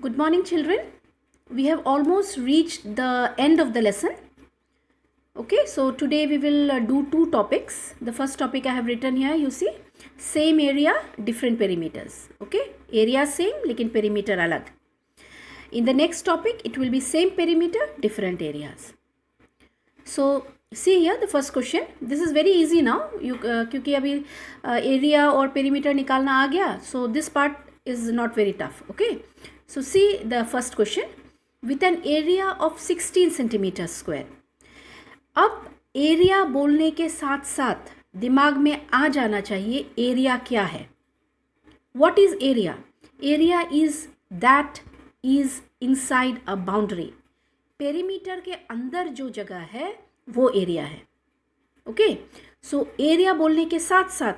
Good morning, children. We have almost reached the end of the lesson. Okay, so today we will do two topics. The first topic I have written here, you see, same area, different perimeters. Okay, area same, लेकिन perimeter अलग. In the next topic, it will be same perimeter, different areas. So see here the first question. This is very easy now. क्योंकि अभी area और perimeter निकालना आ गया. So this part is not very tough. Okay. So see the first question. With an area of 16 centimeters square. अब area बोलने के साथ साथ दिमाग में आ जाना चाहिए एरिया क्या है. What is area? Area is that is inside a boundary. Perimeter के अंदर जो जगह है वो एरिया है. ओके, सो एरिया बोलने के साथ साथ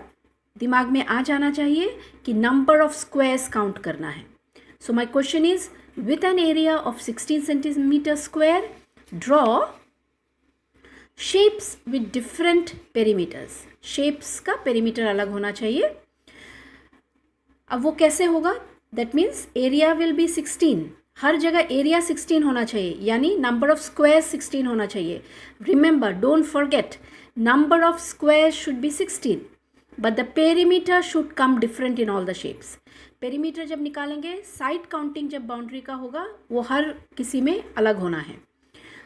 दिमाग में आ जाना चाहिए कि नंबर ऑफ स्क्वायर्स काउंट करना है. So my question is with an area of 16 centimetre square draw shapes with different perimeters. Shapes का पेरीमीटर अलग होना चाहिए. अब वो कैसे होगा? That means area will B 16. हर जगह एरिया 16 होना चाहिए, यानी नंबर ऑफ स्क्वायर 16 होना चाहिए. Remember, don't forget, number of square should be 16 but the perimeter should come different in all the shapes. Perimeter जब निकालेंगे, साइड काउंटिंग जब बाउंड्री का होगा, वो हर किसी में अलग होना है.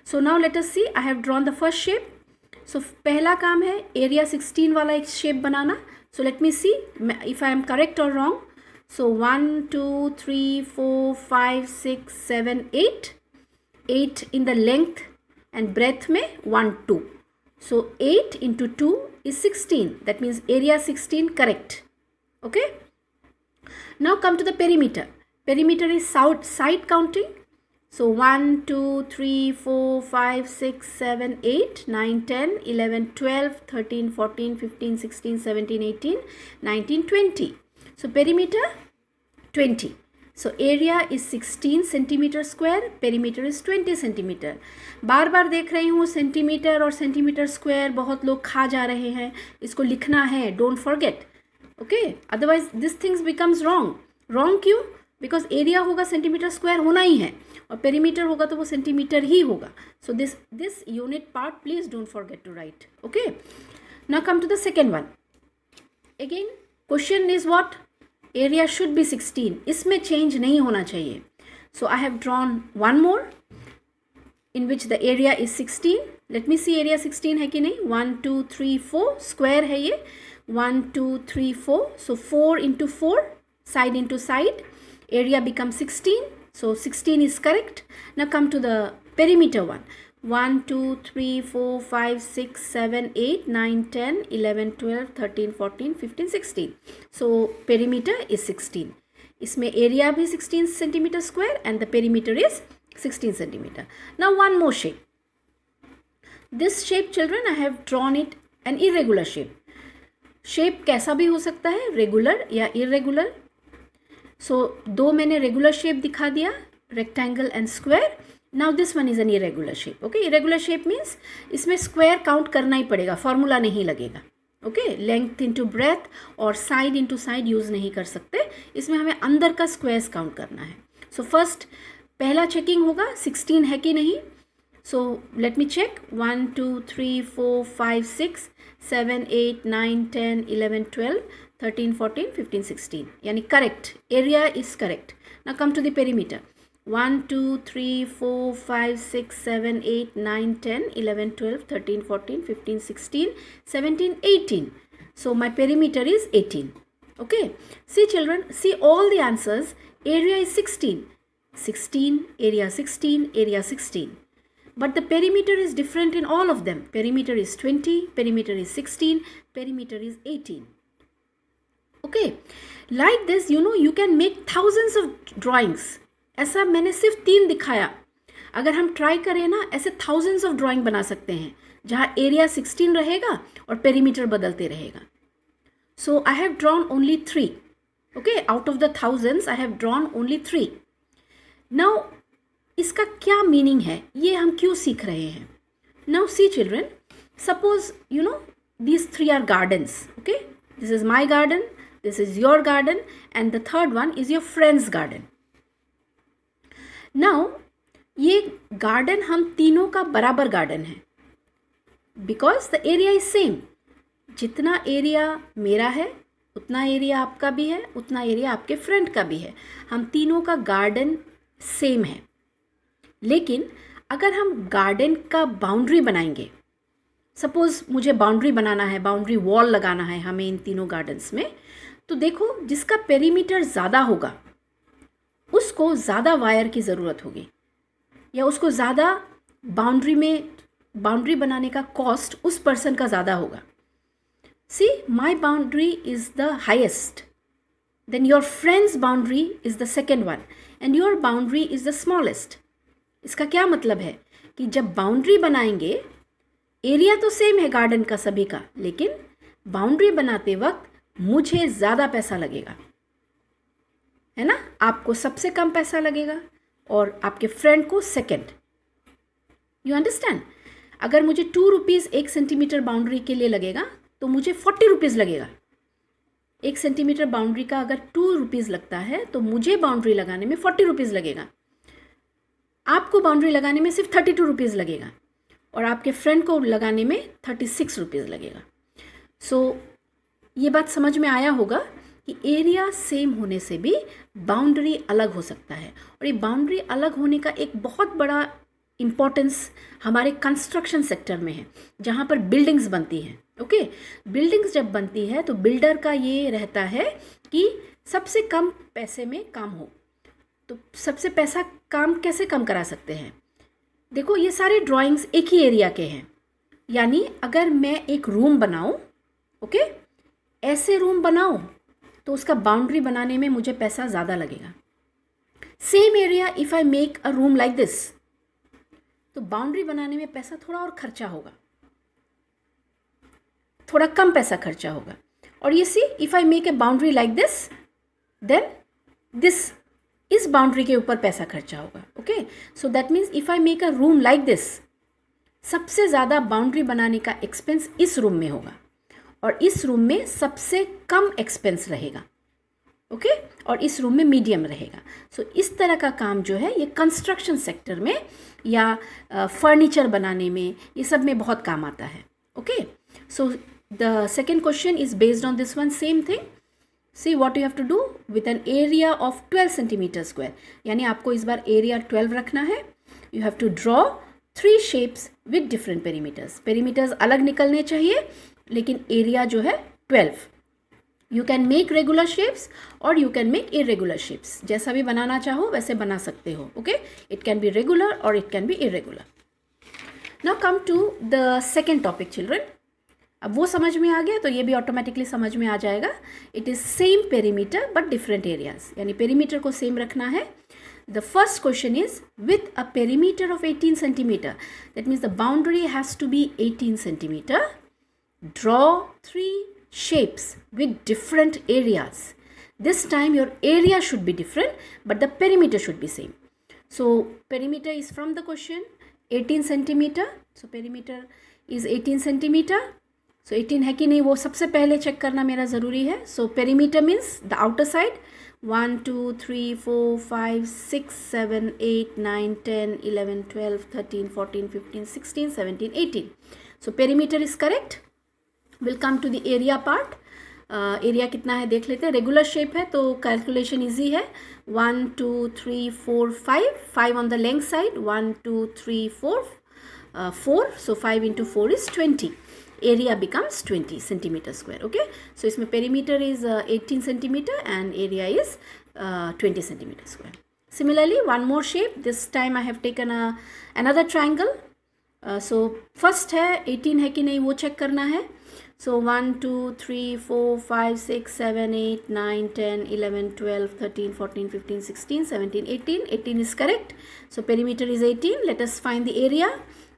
So now let us see, I have drawn the first shape. So पहला काम है एरिया 16 वाला एक शेप बनाना. So let me see if I am correct और wrong. So 1, 2, 3, 4, 5, 6, 7, 8. 8 in the length and breadth में 1, 2. So 8 into 2 is 16. That means area 16 correct. Okay. Now come to the perimeter. Perimeter is side counting. So 1, 2, 3, 4, 5, 6, 7, 8, 9, 10, 11, 12, 13, 14, 15, 16, 17, 18, 19, 20. So perimeter 20. So area is 16 centimeter square. Perimeter is 20 centimeter. बार बार देख रही हूँ centimetre और centimetre square बहुत लोग खा जा रहे हैं. इसको लिखना है, don't forget. Okay, otherwise this things becomes wrong. Wrong क्यों? बिकॉज एरिया होगा सेंटीमीटर स्क्वायर होना ही है, और पेरीमीटर होगा तो वो सेंटीमीटर ही होगा. So this unit part please don't forget to write. Okay, now come to the second one. Again question is what? Area should be 16. इसमें चेंज नहीं होना चाहिए. So I have drawn one more in which the area is 16. Let me see area 16 है कि नहीं. 1, 2, 3, 4 square है ये. 1, 2, 3, 4. सो 4 into 4 side into side, area becomes 16. So 16 is correct. Now come to the perimeter one. 1, 2, 3, 4, 5, 6, 7, 8, 9, 10, 11, 12, 13, 14, 15, 16. So perimeter is 16. इसमें area भी 16 centimeter square and the perimeter is 16 centimeter. Now one more shape. This shape, children, I have drawn it an irregular shape. Shape कैसा भी हो सकता है, regular या irregular. So दो मैंने regular shape दिखा दिया, rectangle and square. Now this one is an irregular shape. Okay, irregular shape means इसमें square count करना ही पड़ेगा, formula नहीं लगेगा. Okay, length into breadth और side into side use नहीं कर सकते. इसमें हमें अंदर का squares count करना है. So first पहला checking होगा 16 है कि नहीं. So let me check. 1, 2, 3, 4, 5, 6, 7, 8, 9, 10, 11, 12, 13, 14, 15, 16. यानी correct. Area is correct. Now come to the perimeter. 1, 2, 3, 4, 5, 6, 7, 8, 9, 10, 11, 12, 13, 14, 15, 16, 17, 18. So my perimeter is 18. Okay. See children, see all the answers. Area is 16. 16, area 16, area 16. But the perimeter is different in all of them. Perimeter is 20, perimeter is 16, perimeter is 18. Okay. Like this, you can make thousands of drawings. ऐसा मैंने सिर्फ 3 दिखाया. अगर हम try करें ना, ऐसे thousands of drawing बना सकते हैं जहाँ एरिया 16 रहेगा और पेरीमीटर बदलते रहेगा. So I have drawn only 3. Okay, out of the thousands I have drawn only 3. Now इसका क्या मीनिंग है, ये हम क्यों सीख रहे हैं? Now see children, suppose these 3 are gardens. Okay, this is my garden, this is your garden, and the third one is your friend's garden. Now ये गार्डन हम तीनों का बराबर गार्डन है, because the area is same. जितना area मेरा है उतना एरिया आपका भी है, उतना एरिया आपके फ्रेंड का भी है। हम तीनों का गार्डन सेम है। लेकिन अगर हम गार्डन का बाउंड्री बनाएंगे, सपोज़ मुझे बाउंड्री बनाना है, बाउंड्री वॉल लगाना है हमें इन तीनों गार्डन्स में, तो देखो जिसका पेरीमीटर ज़्यादा होगा उसको ज़्यादा वायर की ज़रूरत होगी, या उसको ज़्यादा बाउंड्री बनाने का कॉस्ट उस पर्सन का ज़्यादा होगा। See, my boundary is the highest, then your friends boundary is the second one, and your boundary is the smallest. इसका क्या मतलब है कि जब बाउंड्री बनाएंगे, एरिया तो सेम है गार्डन का सभी का, लेकिन बाउंड्री बनाते वक्त मुझे ज़्यादा पैसा लगेगा, है ना। आपको सबसे कम पैसा लगेगा और आपके फ्रेंड को सेकंड। You understand? अगर मुझे 2 रुपीज़ 1 सेंटीमीटर बाउंड्री के लिए लगेगा तो मुझे 40 रुपीज़ लगेगा। 1 सेंटीमीटर बाउंड्री का अगर 2 रुपीज़ लगता है तो मुझे बाउंड्री लगाने में 40 रुपीज़ लगेगा। आपको बाउंड्री लगाने में सिर्फ 32 रुपीज़ लगेगा और आपके फ्रेंड को लगाने में 36 रुपीज़ लगेगा। सो ये बात समझ में आया होगा कि एरिया सेम होने से भी बाउंड्री अलग हो सकता है। और ये बाउंड्री अलग होने का एक बहुत बड़ा इम्पोर्टेंस हमारे कंस्ट्रक्शन सेक्टर में है, जहाँ पर बिल्डिंग्स बनती हैं। ओके, बिल्डिंग्स जब बनती है तो बिल्डर का ये रहता है कि सबसे कम पैसे में काम हो। तो सबसे पैसा काम कैसे कम करा सकते हैं? देखो, ये सारे ड्राइंग्स एक ही एरिया के हैं, यानी अगर मैं एक रूम बनाऊं, ओके, ऐसे रूम बनाऊं तो उसका बाउंड्री बनाने में मुझे पैसा ज़्यादा लगेगा। Same area if I make a room like this, तो बाउंड्री बनाने में पैसा थोड़ा और खर्चा होगा, थोड़ा कम पैसा खर्चा होगा। और ये see, if I make a boundary like this, then this इस बाउंड्री के ऊपर पैसा खर्चा होगा। Okay, so that means if I make a room like this, सबसे ज़्यादा बाउंड्री बनाने का एक्सपेंस इस रूम में होगा और इस रूम में सबसे कम एक्सपेंस रहेगा। ओके, और इस रूम में मीडियम रहेगा। सो इस तरह का काम जो है ये कंस्ट्रक्शन सेक्टर में या फर्नीचर बनाने में, ये सब में बहुत काम आता है। Okay, so the second question is based on this one, same thing. See what you have to do with an area of 12 centimetre square, यानी आपको इस बार एरिया 12 रखना है। You have to draw 3 shapes with different perimeters. Perimeters अलग निकलने चाहिए, लेकिन एरिया जो है 12। You can make regular shapes और you can make irregular shapes, जैसा भी बनाना चाहो वैसे बना सकते हो। Okay, it can be regular और it can be irregular. Now come to the second topic children. अब वो समझ में आ गया तो ये भी ऑटोमेटिकली समझ में आ जाएगा। It is same perimeter but different areas, यानी पेरीमीटर को सेम रखना है। The first question is, with a perimeter of 18 centimeter, that means the boundary has to be 18 centimeter. Draw 3 shapes with different areas. This time your area should be different, but the perimeter should be same. So perimeter is from the question 18 centimeter. So perimeter is 18 centimeter. So 18 है कि नहीं वो सबसे पहले check करना मेरा ज़रूरी है। So perimeter means the outer side. 1 2 3 4 5 6 7 8 9 10 11 12 13 14 15 16 17 18. So perimeter is correct. We'll come to the area part. Area कितना है देख लेते हैं। रेगुलर शेप है तो कैलकुलेशन इजी है। 1 2 3 4 5 on the length side, 1 2 3 4 4, so 5 into 4 is 20. Area becomes 20 centimeter square. Okay, so इसमें perimeter is 18 centimeter and area is 20 centimeter square. Similarly, one more shape. This time I have taken another triangle. So first है 18 है कि नहीं वो check करना है। So 1 2 3 4 5 6 7 8 9 10 11 12 13 14 15 16 17 18. 18 is correct. So perimeter is 18. Let us find the area.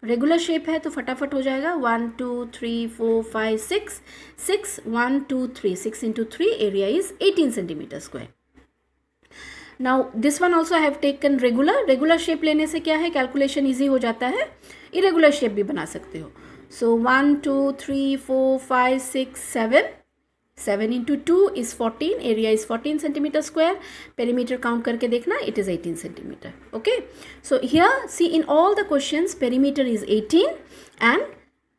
Regular shape है तो फटाफट हो जाएगा। 1 2 3 4 5 6 6 1 2 3 6 into 3 area is 18 centimetre square. Now this one also have taken regular. Regular shape लेने से क्या है, कैलकुलेशन ईजी हो जाता है। इरेगुलर शेप भी बना सकते हो। सो 1 2 3 4 5 6 7 7 into 2 is 14, area is 14 centimeter square, perimeter count करके देखना, it is 18 centimeter. Okay, so here see in all the questions perimeter is 18 and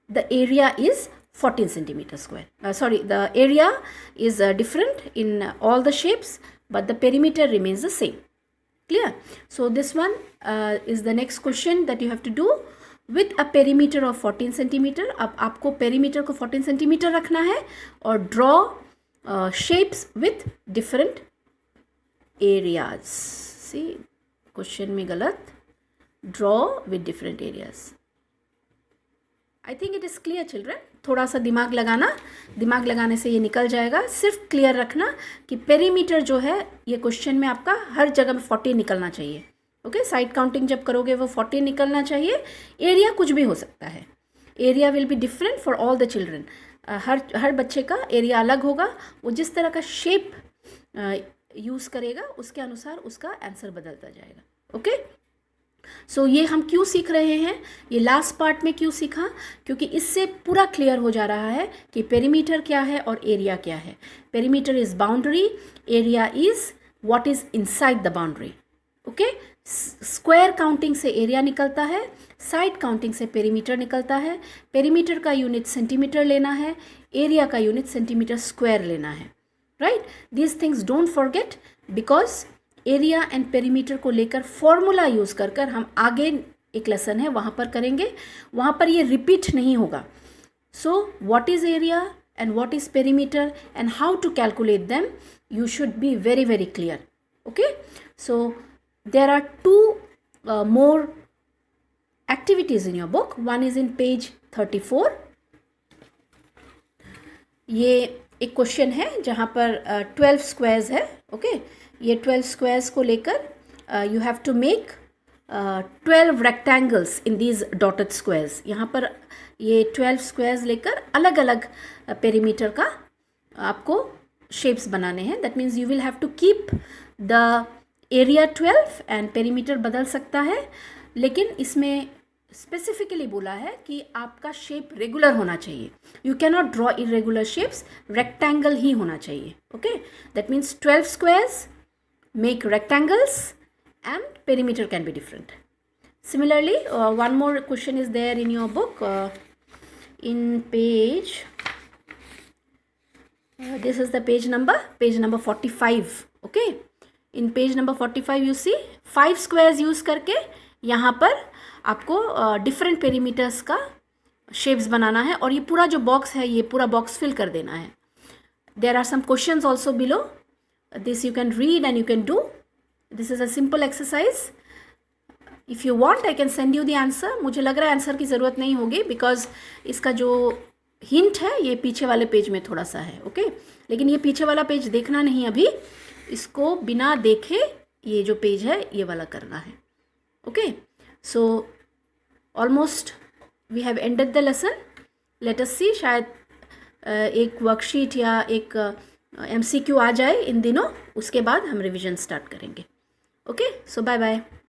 the area is 14 centimeter square. The area is different in all the shapes, but the perimeter remains the same. Clear? So this one is the next question that you have to do with a perimeter of 14 centimeter. अब आपको perimeter को 14 centimeter रखना है और draw shapes with different areas. See, question में गलत, draw with different areas. I think it is clear children. थोड़ा सा दिमाग लगाना, दिमाग लगाने से ये निकल जाएगा. सिर्फ क्लियर रखना कि पेरीमीटर जो है ये क्वेश्चन में आपका हर जगह में 40 निकलना चाहिए. ओके, साइड काउंटिंग जब करोगे वो 40 निकलना चाहिए. एरिया कुछ भी हो सकता है. Area will be different for all the children. हर बच्चे का एरिया अलग होगा. वो जिस तरह का शेप यूज़ करेगा उसके अनुसार उसका आंसर बदलता जाएगा. ओके, सो ये हम क्यों सीख रहे हैं, ये लास्ट पार्ट में क्यों सीखा, क्योंकि इससे पूरा क्लियर हो जा रहा है कि पेरीमीटर क्या है और एरिया क्या है. Perimeter is boundary, area is what is inside the boundary. Okay, square counting से एरिया निकलता है, साइड काउंटिंग से पेरीमीटर निकलता है. पेरीमीटर का यूनिट सेंटीमीटर लेना है, एरिया का यूनिट सेंटीमीटर स्क्वायर लेना है. Right, these things don't forget, because area and perimeter को लेकर फॉर्मूला यूज़ कर कर हम आगे एक लेसन है वहाँ पर करेंगे, वहाँ पर ये रिपीट नहीं होगा. So what is area and what is perimeter and how to calculate them, you should be very very clear. Okay, so there are two more activities in your book. One is in page 34. ये एक question है जहाँ पर 12 squares है. Okay, ये 12 squares को लेकर you have to make 12 rectangles in these dotted squares. यहाँ पर ये 12 स्क्वायर्स लेकर अलग अलग पेरीमीटर का आपको शेप्स बनाने हैं. That means you will have to keep the area 12 and perimeter बदल सकता है, लेकिन इसमें स्पेसिफिकली बोला है कि आपका शेप रेगुलर होना चाहिए. You can not draw irregular shapes, rectangle ही होना चाहिए. Okay, that means 12 squares make rectangles and perimeter can be different. Similarly one more question is there in your book in page, this is the page number 45. Okay, in page number 45 you see 5 squares use करके यहाँ पर आपको different perimeters का shapes बनाना है और ये पूरा जो बॉक्स है ये पूरा बॉक्स फिल कर देना है. There are some questions also below, this you can read and you can do. This is a simple exercise. If you want I can send you the answer. मुझे लग रहा है आंसर की ज़रूरत नहीं होगी बिकॉज इसका जो हिंट है ये पीछे वाले पेज में थोड़ा सा है. ओके, लेकिन ये पीछे वाला पेज देखना नहीं अभी, इसको बिना देखे ये जो पेज है ये वाला करना है. Okay, so almost we have ended the lesson. Let us see, शायद एक वर्कशीट या एक MCQ आ जाए इन दिनों, उसके बाद हम रिवीजन स्टार्ट करेंगे. ओके, सो बाय बाय.